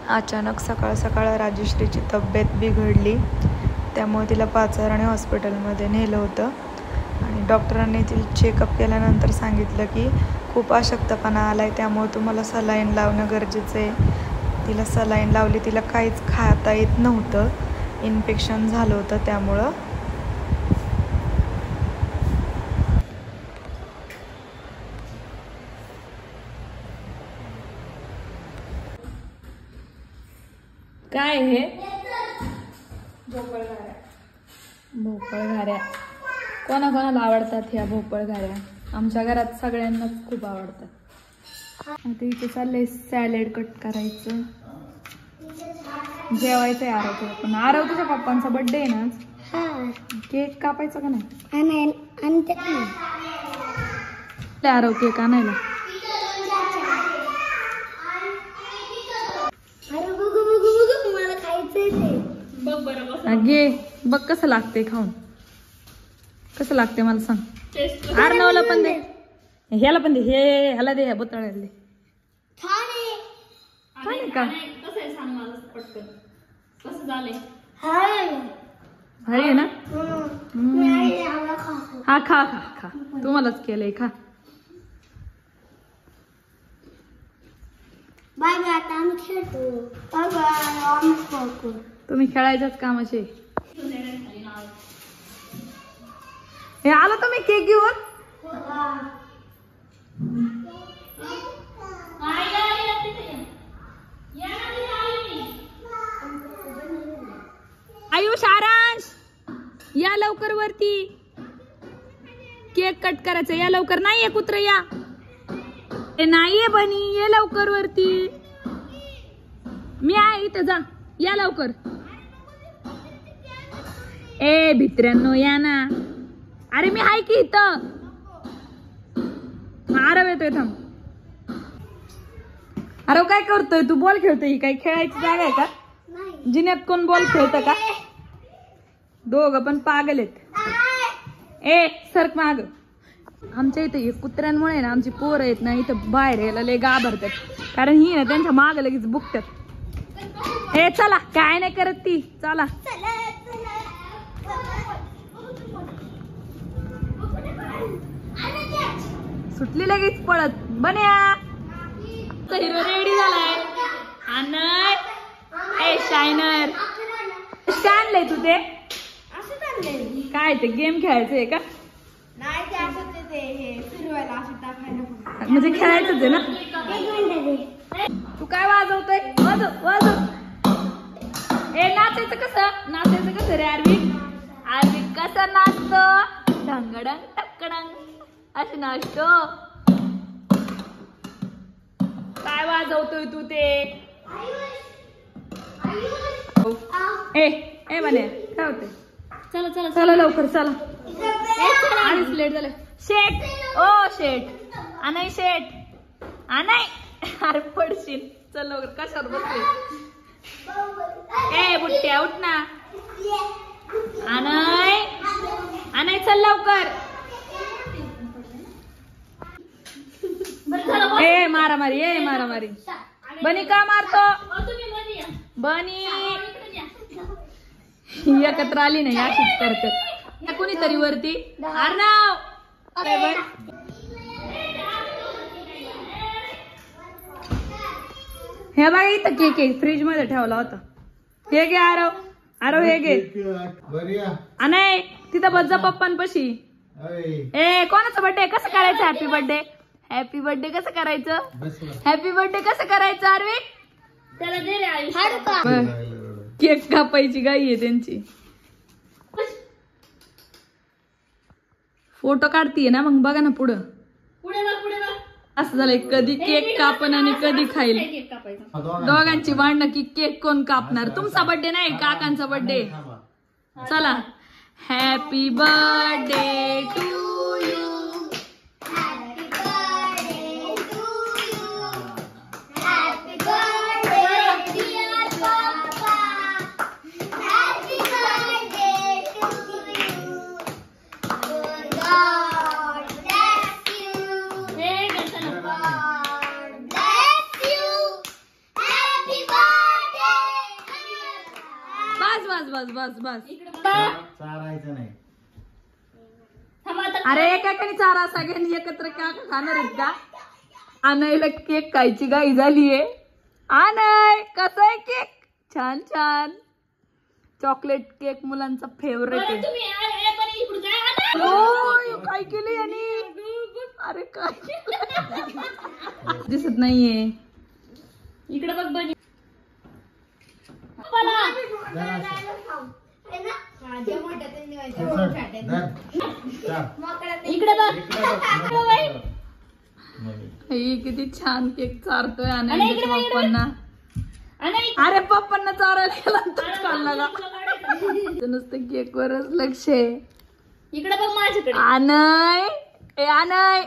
अचानक सकाळ सकाळ राजश्रीची तब्येत बिघडली, त्यामुळे तिला पाचारणे हॉस्पिटलमध्ये नेलं होतं आणि डॉक्टरांनी तिला चेकअप केल्यानंतर सांगितलं की खूप अशक्तपणा आला आहे, त्यामुळे तुम्हाला सलाईन लावणं गरजेचं आहे. तिला सलाईन लावली, तिला काहीच खाता येत नव्हतं, इन्फेक्शन झालं होतं त्यामुळं. काय हे भोपळ घाऱ्या कोणाकोणाला आवडतात ह्या भोपळ घाऱ्या? आमच्या घरात सगळ्यांनाच खूप आवडतात. आता इथे चाललंय सॅलेड कट करायचं, जेवायचंय आरवचं. पण आरव तुझ्या पप्पांचा बर्थडे आहे ना, केक कापायचा का नाही? आरव केक आणायला घे, बघ कसं लागते खाऊन, कसं लागते मला सांग. आरनवला पण दे, ह्याला पण दे, हे ह्याला दे, ह्या बुतळ्याला दे. का भारी आहे ना? हा खा खा खा, तुम्हालाच केलंय, खा. तुम्ही खेळायच्याच कामाचे. हे आलो तुम्ही केक घेऊन. आयुष, आरांश या लवकर वरती, केक कट करायचं, या लवकर. नाहीये कुत्र, या. नाहीये बनी, ये लवकर वरती. मी आहे इथं, जा, या लवकर. ए भित्र्यांनो या ना. अरे मी आहे की इथं. आरव येतोय, थांब. आरव काय करतोय तू? बॉल खेळतोय. ही काय खेळायची जागा आहे का? जिन्यात कोण बॉल खेळतं का? दोघं पण पागल आहेत. ए सरक माग. आमच्या इथे कुत्र्यांमुळे ना आमची पोरं आहेत ना इथं बाहेर यायला लय घाबरतात, कारण ही ना त्यांच्या माग लगेच बुकतात. ए चला, काय नाही करत ती, चला. सुटली लगेच पळत. बन्या हिरो रेडी झालाय. ए शायनर, आणलंय तू ते? काय ते गेम खेळायचंय का? म्हणजे खेळायचंच आहे ना? तू काय वाजवतोय? वाजव वाजव. ए नाचायचं कसं? नाचायचं कसं रे आरविक? आरविक कसं नाचतो? ढंगडंग टक्कडंग असं नाचतो. काय वाजवतोय तू ते? ए ए म्हणे काय होते? चला चला चला लवकर चला. आणि लेट झालं. शेट, ओ शेट, अनाई शेट, अनाई. अरे पडशील, चल लवकर. कशावर बसते? ए बुट्ट्या उठ ना. अनाई, अनाई चल लवकर. ए मारामारी, ए मारामारी. बनी का मारतो? बनी एकत्र आली नाही अशीच करते कुणीतरी वरती. अर्णव हे बघा इथं केक आहे, फ्रीज मध्ये ठेवला होता. हे घे आरव, आरव हे घे. नाही तिथं बज्जा पप्पांपाशी. ए कोणाचा बर्थडे? कसं करायचं हॅपी बर्थडे? हॅपी बर्थडे कसं करायचं? हॅपी बर्थडे कसं करायचं आरविक? त्याला दे रे आयुष. केक कापायची गाई आहे त्यांची. फोटो काढतीये ना मग बघा ना पुढं. असं झालंय, कधी केक कापन आणि कधी खाईल. दोघांची भांडणं की केक कोण कापणार. तुमचा बर्थडे नाही, काकांचा बर्थडे. चला. Happy birthday to you. Happy birthday! बस बस बस बस बस. चारायचं नाही. अरे एकाने चारा सगळ्यांनी एकत्र का खाणार आहेत का? आणायला केक खायची घाई झालीये. आणाय कसा आहे केक? छान छान चॉकलेट केक मुलांचा फेवरेट आहे. काय केलं याने? अरे काय दिसत नाहीये इकडे बघ बनी. इकडे बघ. किती छान केक चारतोय आणि पप्पांना. अरे पप्पांना चारायला गेला तर खाल्ला का? नुसतं केक वरच लक्ष आहे. इकडे बघ माझ्याकडे. आनय ए आनय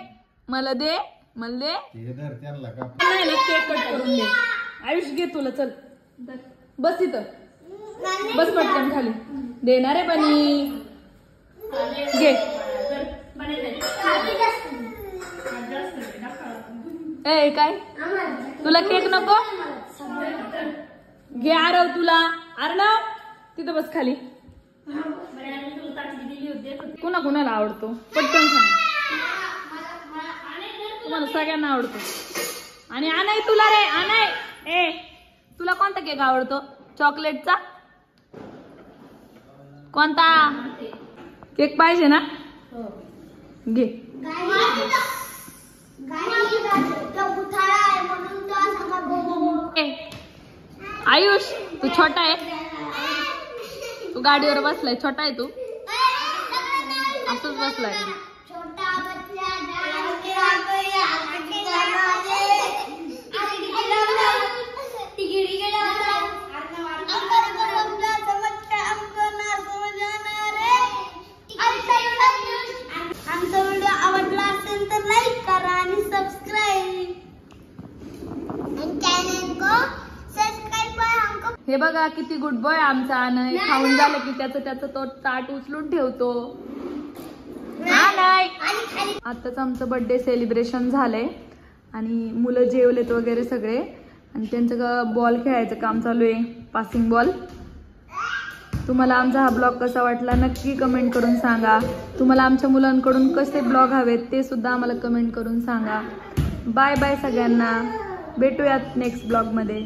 मला दे मला दे. केक कट करून दे. आयुष घे तुला चल बस इथं बस पटकन खाली. देणार आहे बनी घे. ए काय तुला केक नको? घे आरव तुला. अर्णव तिथं बस खाली. कुणा कुणाला आवडतो पटकन सांग. तुम्हाला सगळ्यांना आवडतो. आणि आणाय तुला रे आणाय. ए तुला कोणता केक आवडतो? चॉकलेटचा कोणता केक पाहिजे ना? घे. आयुष तू छोटा आहे. तू गाडीवर बसलाय. छोटा आहे तू असंच बसलाय. आमचा व्हिडिओ आवडला असेल तर लाईक करा आणि सबस्क्राईब चॅनल को सबस्क्राईब करा. हे बघा किती गुड बॉय आमचा आनय. खाऊन झालं की त्याचं तो ताट उचलून ठेवतो. आताच आमचं बर्थडे सेलिब्रेशन झालंय आणि मुलं जेवलेत वगैरे सगळे आणि त्यांचं बॉल खेळायचं काम चालू आहे. Passing ball. तुम्हाला आमचा हा ब्लॉग कसा वाटला नक्की कमेंट करून सांगा. तुम्हाला आमच्या मुलांकडून कसे ब्लॉग हवेत ते सुद्धा आम्हाला कमेंट करून सांगा. बाय बाय सगळ्यांना. भेटूयात नेक्स्ट ब्लॉग मध्ये.